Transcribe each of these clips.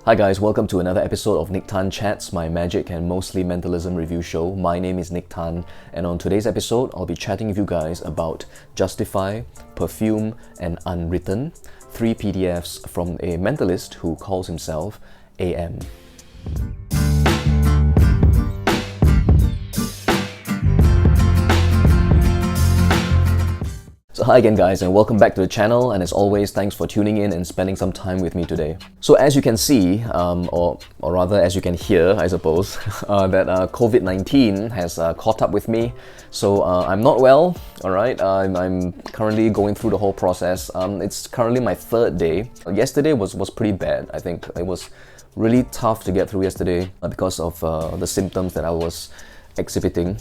Hi guys, welcome to another episode of Nique Chats, my magic and mostly mentalism review show. My name is Nique, and on today's episode, I'll be chatting with you guys about Justify, Perfume, and Unwritten, 3 PDFs from a mentalist who calls himself AM. So hi again guys, and welcome back to the channel, and as always, thanks for tuning in and spending some time with me today. So as you can see, or rather as you can hear, I suppose, that COVID-19 has caught up with me. So I'm not well, alright, I'm currently going through the whole process. It's currently my 3rd day. Yesterday was pretty bad. I think it was really tough to get through yesterday because of the symptoms that I was exhibiting,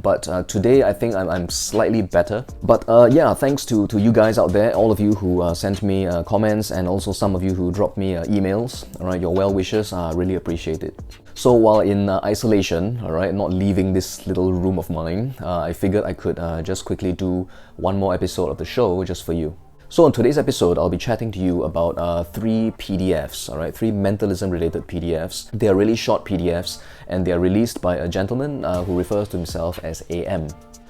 but today I think I'm slightly better. But yeah, thanks to you guys out there, all of you who sent me comments, and also some of you who dropped me emails. Alright, your well wishes, I really appreciate it. So while in isolation, alright, not leaving this little room of mine, I figured I could just quickly do one more episode of the show just for you. So on today's episode, I'll be chatting to you about 3 PDFs, alright, 3 mentalism related PDFs. They are really short PDFs, and they are released by a gentleman who refers to himself as AM.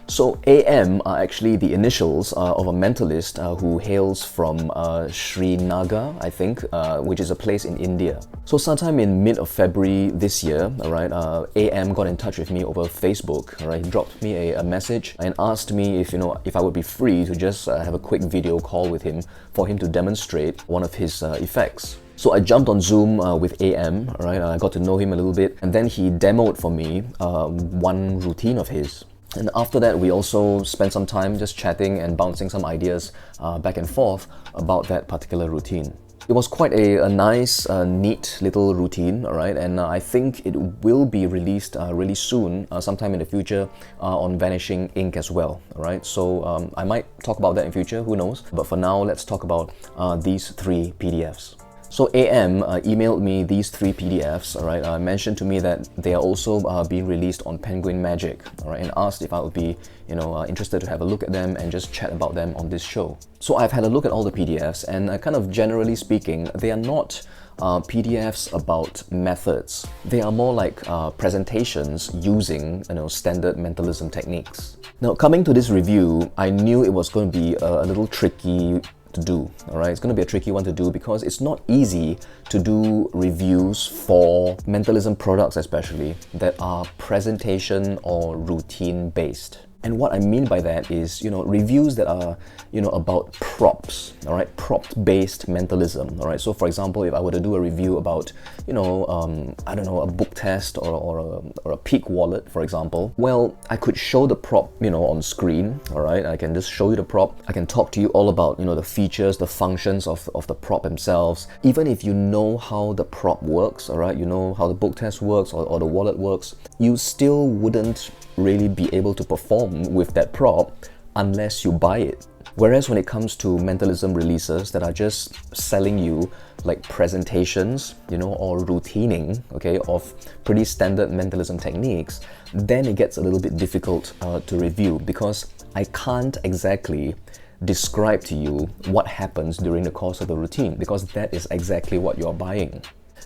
So AM are actually the initials of a mentalist who hails from Srinagar, I think, which is a place in India. So sometime in mid of February this year, alright, AM got in touch with me over Facebook. Alright, he dropped me a message and asked me if I would be free to just have a quick video call with him for him to demonstrate one of his effects. So I jumped on Zoom with AM, alright, I got to know him a little bit, and then he demoed for me one routine of his. And after that, we also spent some time just chatting and bouncing some ideas back and forth about that particular routine. It was quite a nice, neat little routine, alright, and I think it will be released really soon, sometime in the future, on Vanishing Ink as well, alright. So I might talk about that in future, who knows. But for now, let's talk about these 3 PDFs. So AM emailed me these 3 PDFs, alright, mentioned to me that they are also being released on Penguin Magic, alright, and asked if I would be, interested to have a look at them and just chat about them on this show. So I've had a look at all the PDFs, and kind of generally speaking, they are not PDFs about methods. They are more like presentations using, standard mentalism techniques. Now, coming to this review, I knew it was going to be a little tricky to do, alright? It's going to be a tricky one to do because it's not easy to do reviews for mentalism products, especially that are presentation or routine based. And what I mean by that is, reviews that are, about props, alright, prop-based mentalism, alright. So for example, if I were to do a review about, I don't know, a book test or a peak wallet, for example, well, I could show the prop, on screen, alright. I can just show you the prop. I can talk to you all about, the features, the functions of the prop themselves. Even if you know how the prop works, alright, you know how the book test works or the wallet works, you still wouldn't really be able to perform with that prop unless you buy it. Whereas when it comes to mentalism releases that are just selling you like presentations, or routining, okay, of pretty standard mentalism techniques, then it gets a little bit difficult to review because I can't exactly describe to you what happens during the course of the routine, because that is exactly what you're buying.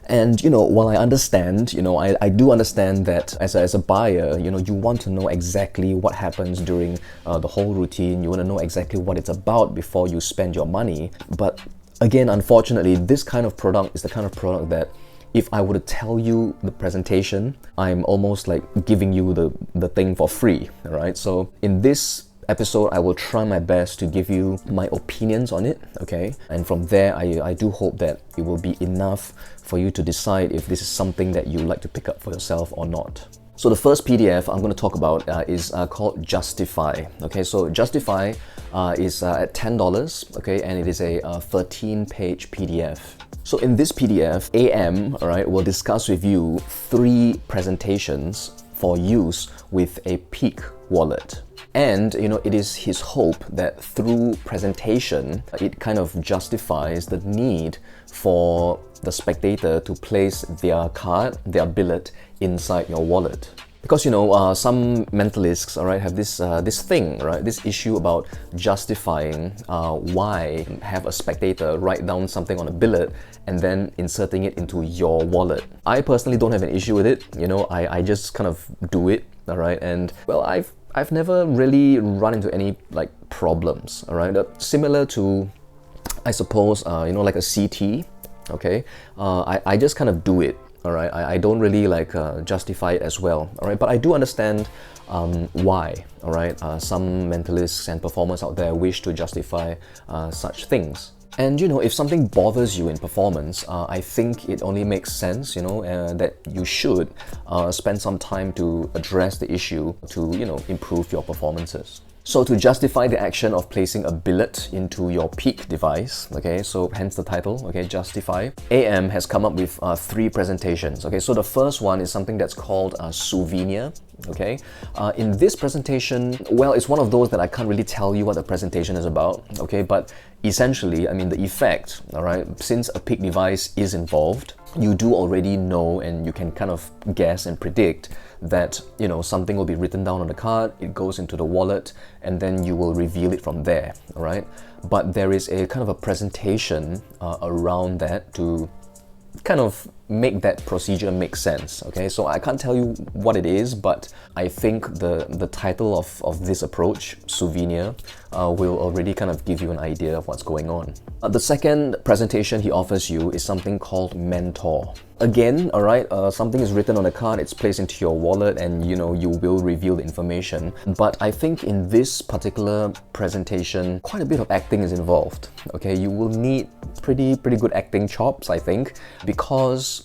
And while I understand, I do understand that as a buyer, you want to know exactly what happens during the whole routine. You want to know exactly what it's about before you spend your money. But again, unfortunately, this kind of product is the kind of product that if I were to tell you the presentation, I'm almost like giving you the thing for free, right? So in this episode, I will try my best to give you my opinions on it, okay? And from there, I do hope that it will be enough for you to decide if this is something that you'd like to pick up for yourself or not. So the first PDF I'm going to talk about is called Justify. Okay, so Justify is at $10, okay, and it is a 13-page PDF. So in this PDF, AM, alright, will discuss with you 3 presentations for use with a peak wallet. And it is his hope that through presentation, it kind of justifies the need for the spectator to place their card, their billet, inside your wallet. Because some mentalists, all right, have this thing, right, this issue about justifying why have a spectator write down something on a billet and then inserting it into your wallet. I personally don't have an issue with it. I just kind of do it, all right, and well, I've never really run into any like problems, all right. Similar to, I suppose, like a CT, okay. I just kind of do it. All right, I don't really like justify it as well. All right, but I do understand why. All right, some mentalists and performers out there wish to justify such things. And if something bothers you in performance, I think it only makes sense, that you should spend some time to address the issue to, improve your performances. So to justify the action of placing a billet into your peak device, okay, so hence the title, okay, justify, AM has come up with 3 presentations. Okay, so the first one is something that's called a souvenir. Okay, in this presentation, well, it's one of those that I can't really tell you what the presentation is about. Okay, but essentially, I mean, the effect, all right, since a peak device is involved, you do already know and you can kind of guess and predict that something will be written down on the card, it goes into the wallet, and then you will reveal it from there. All right, but there is a kind of a presentation around that to kind of make that procedure make sense. Okay, so I can't tell you what it is, but I think the title of this approach, souvenir, will already kind of give you an idea of what's going on. The second presentation he offers you is something called mentor. Again, all right, something is written on a card, it's placed into your wallet, and you will reveal the information. But I think in this particular presentation, quite a bit of acting is involved. Okay, you will need pretty good acting chops, I think, because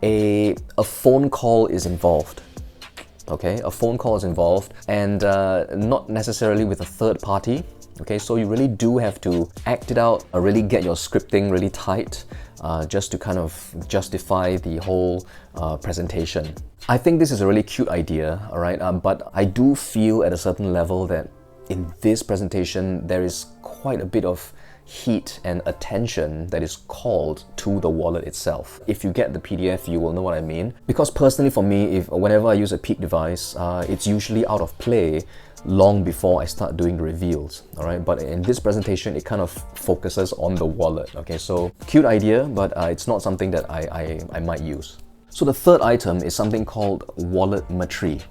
a phone call is involved. Okay, a phone call is involved, and not necessarily with a third party. Okay, so you really do have to act it out, really get your scripting really tight, just to kind of justify the whole presentation. I think this is a really cute idea, all right, but I do feel at a certain level that in this presentation there is quite a bit of heat and attention that is called to the wallet itself. If you get the PDF, you will know what I mean. Because personally for me, whenever I use a peak device, it's usually out of play long before I start doing the reveals, all right? But in this presentation, it kind of focuses on the wallet, okay? So cute idea, but it's not something that I might use. So the third item is something called walletmetry.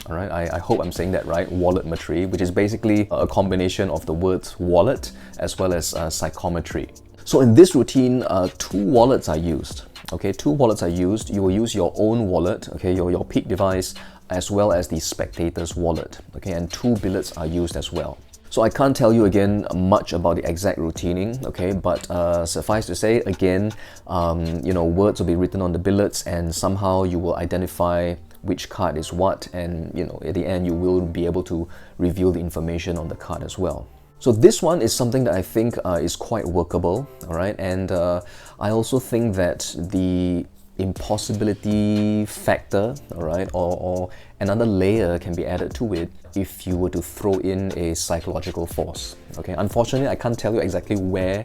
All right, I hope I'm saying that right, walletmetry, which is basically a combination of the words wallet as well as psychometry. So in this routine, 2 wallets are used. Okay, 2 wallets are used. You will use your own wallet, okay, your peak device, as well as the spectator's wallet. Okay, and 2 billets are used as well. So I can't tell you again much about the exact routining, okay, but suffice to say, again, words will be written on the billets, and somehow you will identify which card is what, and at the end you will be able to reveal the information on the card as well. So this one is something that I think is quite workable, all right, and I also think that the impossibility factor, all right, or another layer can be added to it if you were to throw in a psychological force. Okay, unfortunately, I can't tell you exactly where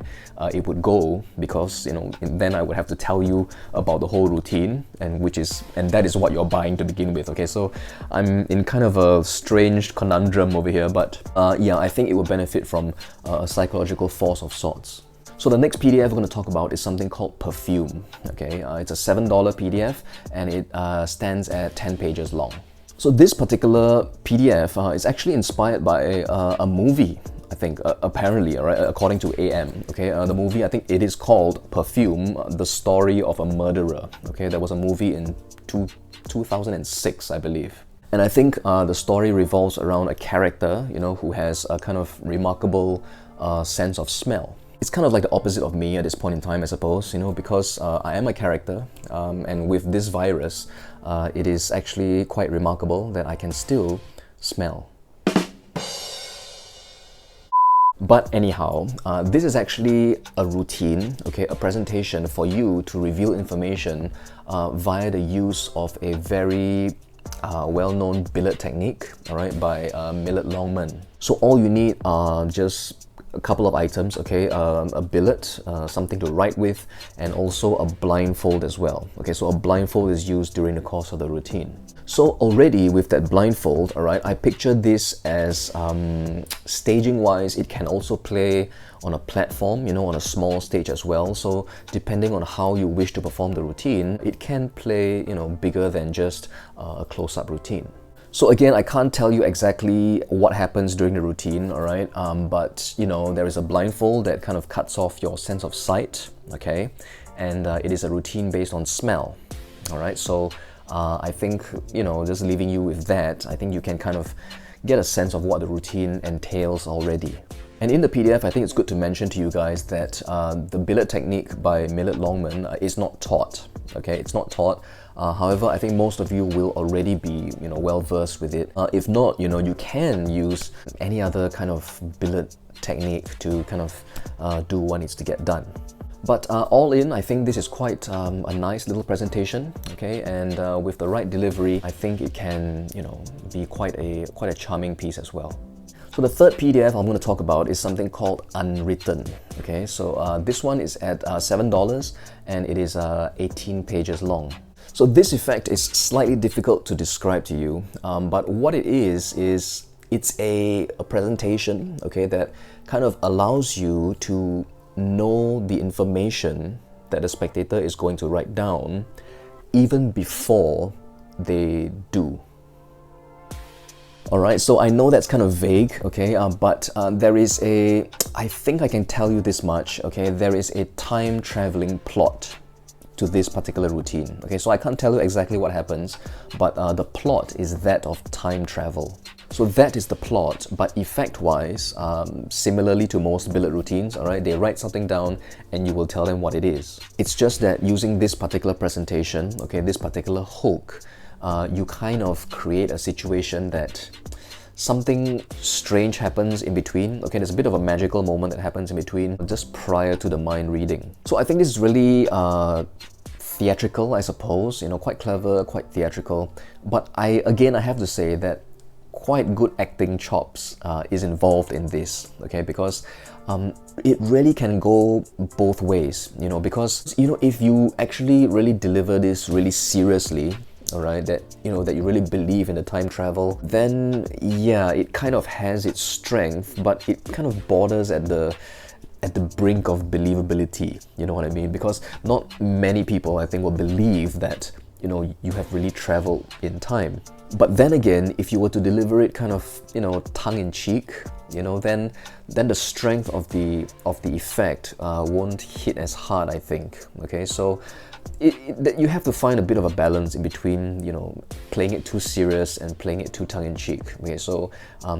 it would go, because then I would have to tell you about the whole routine, and that is what you're buying to begin with. Okay, so I'm in kind of a strange conundrum over here, but yeah, I think it will benefit from a psychological force of sorts. So the next PDF we're going to talk about is something called Perfume. Okay, it's a $7 PDF, and it stands at 10 pages long. So this particular PDF is actually inspired by a movie, I think, apparently, right, according to AM. Okay, the movie, I think it is called Perfume, The Story of a Murderer. Okay, there was a movie in 2006, I believe. And I think the story revolves around a character, who has a kind of remarkable sense of smell. It's kind of like the opposite of me at this point in time, I suppose, because I am a character, and with this virus, it is actually quite remarkable that I can still smell. But anyhow, this is actually a routine, okay, a presentation for you to reveal information via the use of a very well-known billet technique, all right, by Millet Longman. So all you need are just a couple of items, okay, a billet, something to write with, and also a blindfold as well. Okay, so a blindfold is used during the course of the routine. So already with that blindfold, all right, I picture this as staging wise, it can also play on a platform, you know, on a small stage as well. So depending on how you wish to perform the routine, it can play, you know, bigger than just a close-up routine. So again, I can't tell you exactly what happens during the routine, all right? But you know, there is a blindfold that kind of cuts off your sense of sight, okay? And it is a routine based on smell, all right? So I think, you know, just leaving you with that, I think you can kind of get a sense of what the routine entails already. And in the PDF, I think it's good to mention to you guys that the billet technique by Millard Longman is not taught, okay? It's not taught. However, I think most of you will already be, you know, well versed with it. If not, you know, you can use any other kind of billet technique to kind of do what needs to get done. But all in, I think this is quite a nice little presentation, okay? And with the right delivery, I think it can, you know, be quite a charming piece as well. So the third PDF I'm going to talk about is something called Unwritten, okay? So this one is at $7 and it is 18 pages long. So this effect is slightly difficult to describe to you, but what it is it's a presentation, okay, that kind of allows you to know the information that the spectator is going to write down even before they do. Alright, so I know that's kind of vague, okay, but there is I think I can tell you this much, okay, there is a time traveling plot to this particular routine. Okay, so I can't tell you exactly what happens, but the plot is that of time travel. So that is the plot, but effect-wise, similarly to most billet routines, all right, they write something down and you will tell them what it is. It's just that using this particular presentation, okay, this particular hook, you kind of create a situation that something strange happens in between. Okay, there's a bit of a magical moment that happens in between just prior to the mind reading. So I think this is really theatrical, I suppose, you know, quite clever, quite theatrical. But I have to say that quite good acting chops is involved in this, okay, because it really can go both ways, you know, because, you know, if you actually really deliver this really seriously, alright, that, you know, that you really believe in the time travel, then yeah, it kind of has its strength, but it kind of borders at the brink of believability, you know what I mean? Because not many people, I think, will believe that, you know, you have really traveled in time. But then again, if you were to deliver it kind of, you know, tongue-in-cheek, you know, then the strength of the effect won't hit as hard, I think. Okay, so you have to find a bit of a balance in between, you know, playing it too serious and playing it too tongue-in-cheek. Okay, so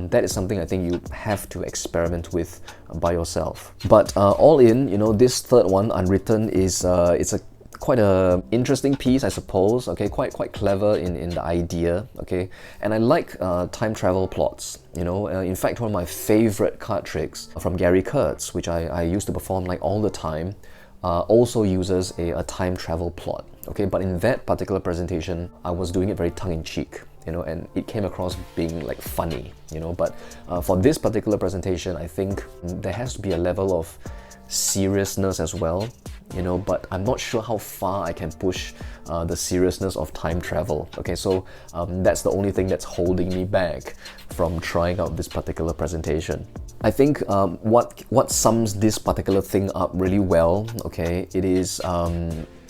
that is something I think you have to experiment with by yourself. But all in, you know, this third one, Unwritten, is it's a quite a interesting piece, I suppose. Okay, quite clever in the idea. Okay, and I like time travel plots. You know, in fact, one of my favorite card tricks from Gary Kurtz, which I used to perform like all the time, also uses a time travel plot. Okay, but in that particular presentation, I was doing it very tongue-in-cheek, you know, and it came across being like funny, you know. But for this particular presentation, I think there has to be a level of seriousness as well, you know, but I'm not sure how far I can push the seriousness of time travel. Okay, so that's the only thing that's holding me back from trying out this particular presentation. I think what sums this particular thing up really well, okay, it is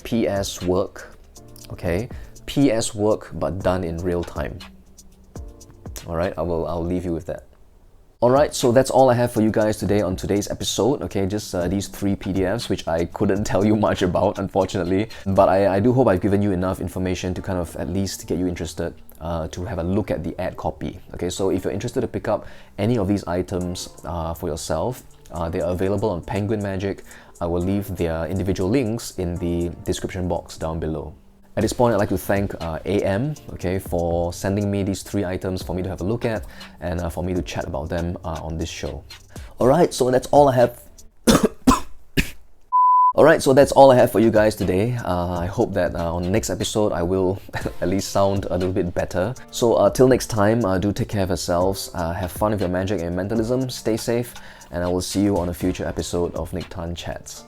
PS work, okay, PS work but done in real time. All right, I'll leave you with that. Alright, so that's all I have for you guys today on today's episode. Okay, just these 3 PDFs, which I couldn't tell you much about, unfortunately. But I do hope I've given you enough information to kind of at least get you interested to have a look at the ad copy. Okay, so if you're interested to pick up any of these items for yourself, they are available on Penguin Magic. I will leave their individual links in the description box down below. At this point, I'd like to thank AM, okay, for sending me these 3 items for me to have a look at and for me to chat about them on this show. Alright, so that's all I have. Alright, so that's all I have for you guys today. I hope that on the next episode I will at least sound a little bit better. So till next time, do take care of yourselves, have fun with your magic and mentalism, stay safe, and I will see you on a future episode of Nique Chats.